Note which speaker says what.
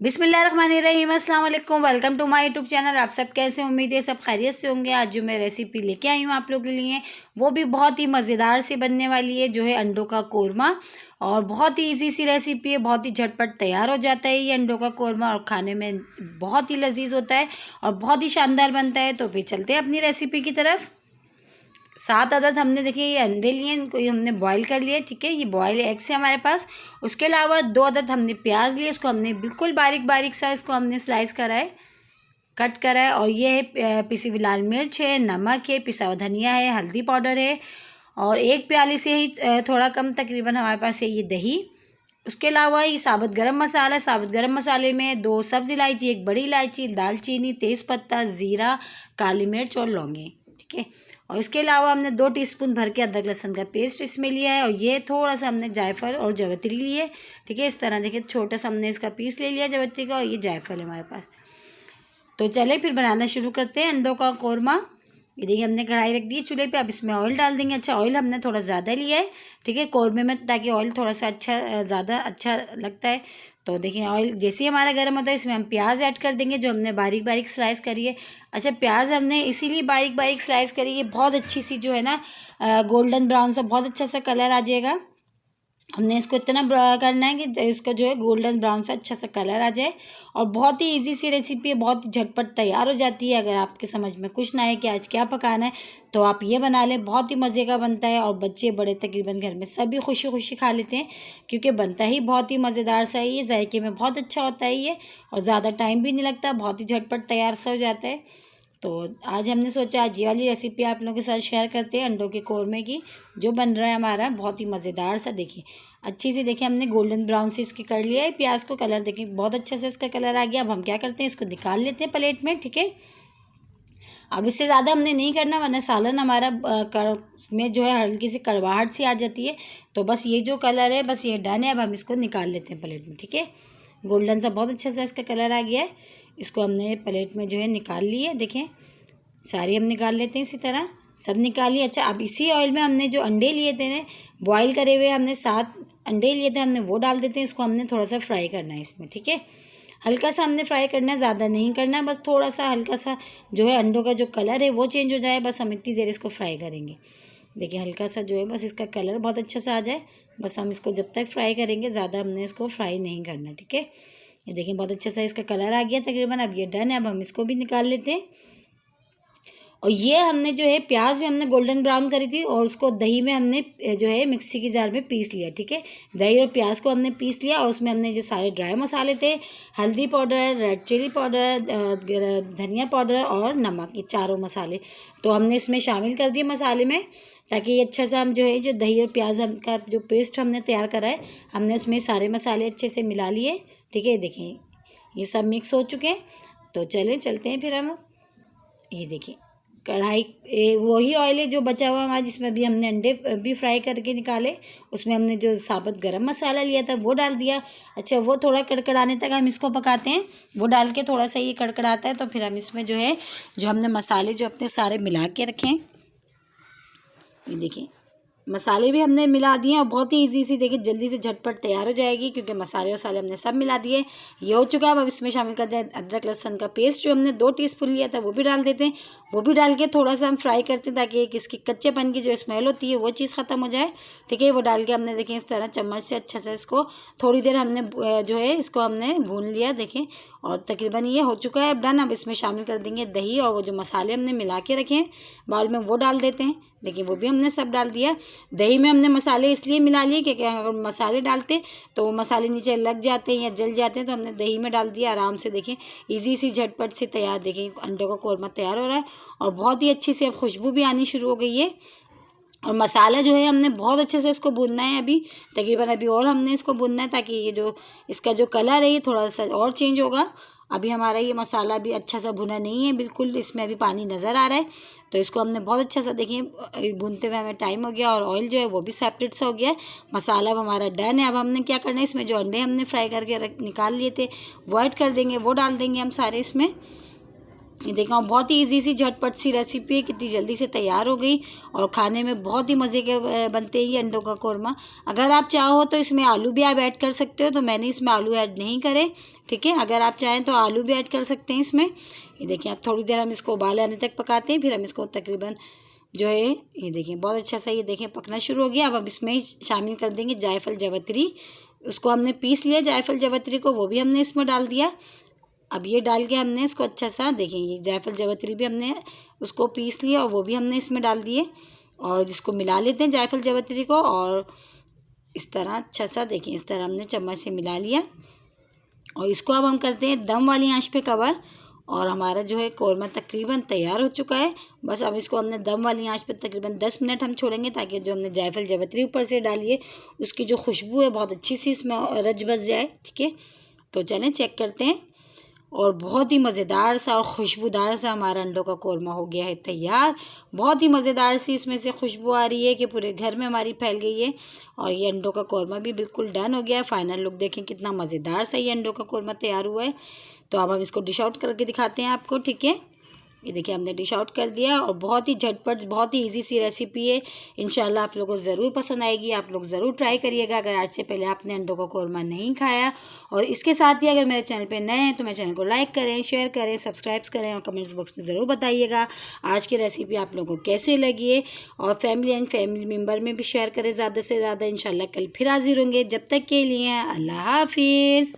Speaker 1: बिस्मिल्लाहिर्रहमानिर्रहीम, अस्सलाम वालेकुम। Welcome to my YouTube channel. आप सब कैसे, उम्मीद है सब खैरियत से होंगे। आज जो मैं रेसिपी लेके आई हूँ आप लोगों के लिए, वो भी बहुत ही मज़ेदार से बनने वाली है, जो है अंडों का कोरमा। और बहुत ही इजी सी रेसिपी है, बहुत ही झटपट तैयार हो जाता है ये अंडों का कोरमा, और खाने में बहुत ही लजीज होता है और बहुत ही शानदार बनता है। तो फिर चलते हैं अपनी रेसिपी की तरफ। 7 अदद हमने देखिए ये अंडे लिए, इनको ये हमने बॉईल कर लिया, ठीक है। ये बॉयल एग्स है हमारे पास। उसके अलावा 2 अदद हमने प्याज लिए, इसको हमने बिल्कुल बारीक बारीक सा इसको हमने स्लाइस करा है, कट करा है। और ये है पिसी हुई लाल मिर्च है, नमक है, पिसा हुआ धनिया है, हल्दी पाउडर है, और 1 प्याली से ही थोड़ा कम तकरीबन हमारे पास है ये दही। उसके अलावा ये साबुत गरम मसाला, साबुत गरम मसाले में 2 सब्ज़ इलायची, 1 बड़ी इलायची, दालचीनी, तेज़पत्ता, ज़ीरा, काली मिर्च और लौंगे, ठीक है। और इसके अलावा हमने 2 टीस्पून भर के अदरक लहसुन का पेस्ट इसमें लिया है, और ये थोड़ा सा हमने जायफल और जवित्री लिए, ठीक है। इस तरह देखिए छोटा सा हमने इसका पीस ले लिया जवित्री का, और ये जायफल है हमारे पास। तो चले फिर बनाना शुरू करते हैं अंडों का कोरमा। ये देखिए हमने कढ़ाई रख दी है चूल्हे पे, अब इसमें ऑयल डाल देंगे। अच्छा, ऑयल हमने थोड़ा ज़्यादा लिया है, ठीक है, कोरमे में, ताकि ऑयल थोड़ा सा ज़्यादा अच्छा लगता है। तो देखिए ऑयल जैसे ही हमारा गर्म होता है, इसमें हम प्याज ऐड कर देंगे जो हमने बारीक बारीक स्लाइस करी है। अच्छा, प्याज हमने इसीलिए बारीक बारीक स्लाइस करी है, बहुत अच्छी सी जो है ना गोल्डन ब्राउन सा बहुत अच्छा सा कलर आ जाएगा। हमने इसको इतना करना है कि इसका जो है गोल्डन ब्राउन सा अच्छा सा कलर आ जाए। और बहुत ही इजी सी रेसिपी है, बहुत ही झटपट तैयार हो जाती है। अगर आपके समझ में कुछ ना है कि आज क्या पकाना है, तो आप ये बना लें, बहुत ही मज़े का बनता है। और बच्चे बड़े तकरीबन घर में सभी खुशी खुशी खा लेते हैं, क्योंकि बनता ही बहुत ही मज़ेदार सा है। ये जायके में बहुत अच्छा होता है ये, और ज़्यादा टाइम भी नहीं लगता, बहुत ही झटपट तैयार सा हो जाता है। तो आज हमने सोचा आज ये वाली रेसिपी आप लोगों के साथ शेयर करते हैं, अंडों के कोरमे की, जो बन रहा है हमारा बहुत ही मज़ेदार सा। देखिए अच्छी सी, देखिए हमने गोल्डन ब्राउन से इसकी कर लिया है प्याज को कलर, देखिए बहुत अच्छा से इसका कलर आ गया। अब हम क्या करते हैं, इसको निकाल लेते हैं प्लेट में, ठीक है। अब इससे ज़्यादा हमने नहीं करना, वरना सालन हमारा में जो है हल्की सी कड़वाहट सी आ जाती है। तो बस ये जो कलर है, बस ये डन है। अब हम इसको निकाल लेते हैं प्लेट में, ठीक है। गोल्डन सा बहुत अच्छा सा इसका कलर आ गया है, इसको हमने प्लेट में जो है निकाल लिए। देखें सारी हम निकाल लेते हैं इसी तरह, सब निकालिए। अच्छा, अब इसी ऑयल में हमने जो अंडे लिए थे ना, बॉईल करे हुए, हमने 7 अंडे लिए थे, हमने वो डाल देते हैं। इसको हमने थोड़ा सा फ्राई करना है इसमें, ठीक है। हल्का सा हमने फ्राई करना है, ज़्यादा नहीं करना है, बस थोड़ा सा हल्का सा जो है अंडों का जो कलर है वो चेंज हो जाए, बस हम इतनी देर इसको फ्राई करेंगे। देखिए हल्का सा जो है बस इसका कलर बहुत अच्छा सा आ जाए, बस हम इसको जब तक फ्राई करेंगे, ज़्यादा हमने इसको फ्राई नहीं करना, ठीक है। ये देखिए बहुत अच्छा सा इसका कलर आ गया तकरीबन, अब ये डन है। अब हम इसको भी निकाल लेते हैं। और ये हमने जो है प्याज जो हमने गोल्डन ब्राउन करी थी, और उसको दही में हमने जो है मिक्सी की जार में पीस लिया, ठीक है। दही और प्याज को हमने पीस लिया, और उसमें हमने जो सारे ड्राई मसाले थे, हल्दी पाउडर, रेड चिली पाउडर, धनिया पाउडर और नमक, ये चारों मसाले तो हमने इसमें शामिल कर दिए मसाले में, ताकि ये अच्छा सा हम जो है जो दही और प्याज का जो पेस्ट हमने तैयार करा है, हमने उसमें सारे मसाले अच्छे से मिला लिए, ठीक है। देखिए ये सब मिक्स हो चुके हैं। तो चलें चलते हैं फिर हम, ये देखिए कढ़ाई वही ऑयल है जो बचा हुआ हमारा, जिसमें भी हमने अंडे भी फ्राई करके निकाले, उसमें हमने जो साबुत गरम मसाला लिया था वो डाल दिया। अच्छा, वो थोड़ा कड़कड़ाने तक हम इसको पकाते हैं, वो डाल के थोड़ा सा ये कड़कड़ाता है, तो फिर हम इसमें जो है जो हमने मसाले जो अपने सारे मिला के रखें, ये देखिए मसाले भी हमने मिला दिए, और बहुत ही इजी सी देखिए जल्दी से झटपट तैयार हो जाएगी, क्योंकि मसाले वसाले हमने सब मिला दिए। ये हो चुका है। अब इसमें शामिल कर दें अदरक लहसुन का पेस्ट, जो हमने 2 टीस्पून लिया था वो भी डाल देते हैं। वो भी डाल के थोड़ा सा हम फ्राई करते हैं, ताकि एक इसकी कच्चेपन की जो स्मेल होती है वो चीज़ ख़त्म हो जाए, ठीक है। वो डाल के हमने देखिए इस तरह चम्मच से अच्छा से इसको थोड़ी देर हमने जो है इसको हमने भून लिया, देखें। और तकरीबन ये हो चुका है अब डन। अब इसमें शामिल कर देंगे दही, और वो जो मसाले हमने मिला के रखे हैं बाउल में वो डाल देते हैं। देखिए वो भी हमने सब डाल दिया। दही में हमने मसाले इसलिए मिला लिए क्योंकि अगर मसाले डालते तो वो मसाले नीचे लग जाते हैं या जल जाते हैं, तो हमने दही में डाल दिया आराम से। देखें इजी सी झटपट से तैयार, देखिए अंडों का कोरमा तैयार हो रहा है, और बहुत ही अच्छी सी अब खुशबू भी आनी शुरू हो गई है। और मसाला जो है हमने बहुत अच्छे से इसको भूनना है अभी, तकरीबन अभी और हमने इसको भूनना है, ताकि ये जो इसका जो कलर है ये थोड़ा सा और चेंज होगा। अभी हमारा ये मसाला भी अच्छा सा भुना नहीं है बिल्कुल, इसमें अभी पानी नज़र आ रहा है। तो इसको हमने बहुत अच्छा सा देखिए भूनते हुए हमें टाइम हो गया, और ऑयल जो है वो भी सेपरेट सा हो गया है। मसाला अब हमारा डन है। अब हमने क्या करना है, इसमें जो अंडे हमने फ्राई करके निकाल लिए थे वो ऐड कर देंगे, वो डाल देंगे हम सारे इसमें। ये देखो बहुत ही इजी सी झटपट सी रेसिपी है, कितनी जल्दी से तैयार हो गई और खाने में बहुत ही मज़े के बनते हैं ये अंडों का कोरमा। अगर आप चाहो तो इसमें आलू भी आप ऐड कर सकते हो, तो मैंने इसमें आलू ऐड नहीं करे, ठीक है। अगर आप चाहें तो आलू भी ऐड कर सकते हैं इसमें। ये देखिए अब थोड़ी देर हम इसको उबाल आने तक पकाते हैं, फिर हम इसको तकरीबन जो है ये देखिए बहुत अच्छा सा ये देखें पकना शुरू हो गया। अब हम इसमें शामिल कर देंगे जायफल जवतरी, उसको हमने पीस लिया जायफल जवतरी को, वो भी हमने इसमें डाल दिया। अब ये डाल के हमने इसको अच्छा सा देखें, ये जायफल जवतरी भी हमने उसको पीस लिया और वो भी हमने इसमें डाल दिए और जिसको मिला लेते हैं जायफल जवतरी को। और इस तरह अच्छा सा देखें, इस तरह हमने चम्मच से मिला लिया और इसको अब हम करते हैं दम वाली आंच पे कवर। और हमारा जो है कौरमा तकरीबन तैयार हो चुका है। बस अब इसको हमने दम वाली आंच पे तकरीबन 10 मिनट हम छोड़ेंगे, ताकि जो हमने जायफल जवतरी ऊपर से डाली है उसकी जो खुशबू है बहुत अच्छी सी इसमें रच बस जाए, ठीक है। तो चलें चेक करते हैं। और बहुत ही मज़ेदार सा और खुशबूदार सा हमारा अंडों का कौरमा हो गया है तैयार। बहुत ही मज़ेदार सी इसमें से खुशबू आ रही है कि पूरे घर में हमारी फैल गई है। और ये अंडों का कौरमा भी बिल्कुल डन हो गया है। फाइनल लुक देखें कितना मज़ेदार सा ये अंडों का कौरमा तैयार हुआ है। तो अब हम इसको डिश आउट करके दिखाते हैं आपको, ठीक है। ये देखिए हमने डिश आउट कर दिया और बहुत ही झटपट बहुत ही इजी सी रेसिपी है। इंशाल्लाह आप लोगों को ज़रूर पसंद आएगी, आप लोग ज़रूर ट्राई करिएगा अगर आज से पहले आपने अंडों का कौरमा नहीं खाया। और इसके साथ ही अगर मेरे चैनल पे नए हैं तो मेरे चैनल को लाइक करें, शेयर करें, सब्सक्राइब करें और कमेंट्स बॉक्स में ज़रूर बताइएगा आज की रेसिपी आप लोगों को कैसी लगी है। और फैमिली मेम्बर में भी शेयर करें ज़्यादा से ज़्यादा। इंशाल्लाह कल फिर हाजिर होंगे, जब तक के लिए अल्लाह हाफिज़।